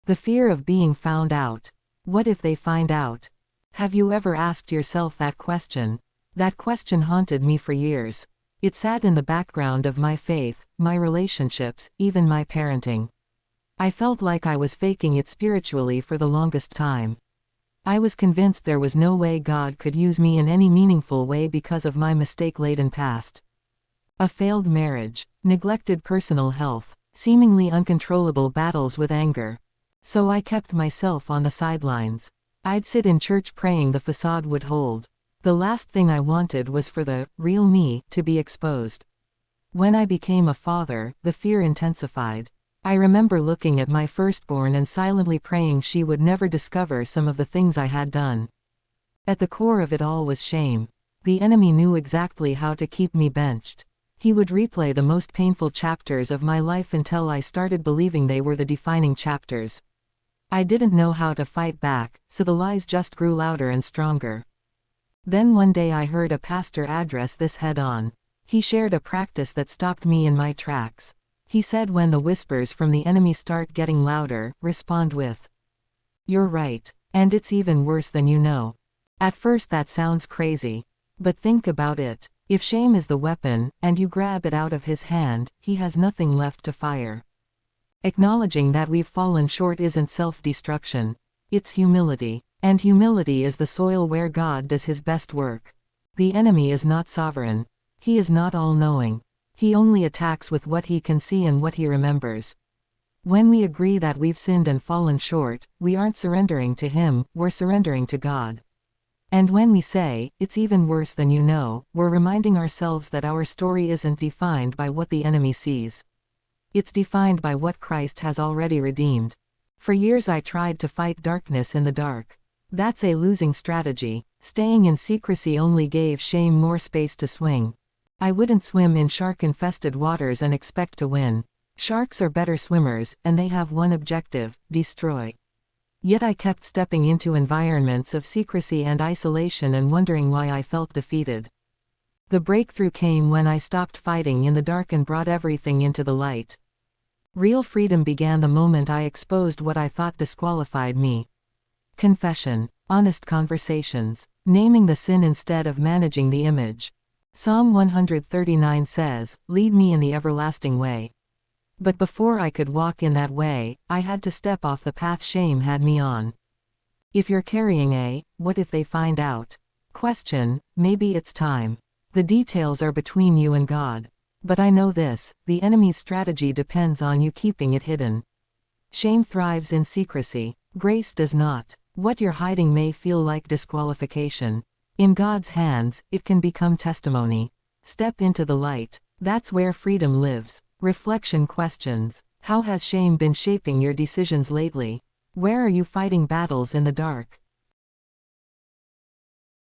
The fear of being found out. What if they find out? Have you ever asked yourself that question? That question haunted me for years. It sat in the background of my faith, my relationships, even my parenting. I felt like I was faking it spiritually for the longest time. I was convinced there was no way God could use me in any meaningful way because of my mistake-laden past. A failed marriage, neglected personal health, seemingly uncontrollable battles with anger. So I kept myself on the sidelines. I'd sit in church praying the facade would hold. The last thing I wanted was for the real me to be exposed. When I became a father, the fear intensified. I remember looking at my firstborn and silently praying she would never discover some of the things I had done. At the core of it all was shame. The enemy knew exactly how to keep me benched. He would replay the most painful chapters of my life until I started believing they were the defining chapters. I didn't know how to fight back, so the lies just grew louder and stronger. Then one day I heard a pastor address this head-on. He shared a practice that stopped me in my tracks. He said, when the whispers from the enemy start getting louder, respond with, "You're right, and it's even worse than you know." At first that sounds crazy. But think about it. If shame is the weapon, and you grab it out of his hand, he has nothing left to fire. Acknowledging that we've fallen short isn't self-destruction. It's humility. And humility is the soil where God does his best work. The enemy is not sovereign. He is not all-knowing. He only attacks with what he can see and what he remembers. When we agree that we've sinned and fallen short, we aren't surrendering to him, we're surrendering to God. And when we say, "It's even worse than you know," we're reminding ourselves that our story isn't defined by what the enemy sees. It's defined by what Christ has already redeemed. For years I tried to fight darkness in the dark. That's a losing strategy. Staying in secrecy only gave shame more space to swing. I wouldn't swim in shark-infested waters and expect to win. Sharks are better swimmers, and they have one objective: destroy. Yet I kept stepping into environments of secrecy and isolation and wondering why I felt defeated. The breakthrough came when I stopped fighting in the dark and brought everything into the light. Real freedom began the moment I exposed what I thought disqualified me. Confession, honest conversations, naming the sin instead of managing the image. Psalm 139 says, "Lead me in the everlasting way." But before I could walk in that way, I had to step off the path shame had me on. If you're carrying a "what if they find out" question, maybe it's time. The details are between you and God. But I know this: the enemy's strategy depends on you keeping it hidden. Shame thrives in secrecy. Grace does not. What you're hiding may feel like disqualification. In God's hands, it can become testimony. Step into the light. That's where freedom lives. Reflection questions. How has shame been shaping your decisions lately? Where are you fighting battles in the dark?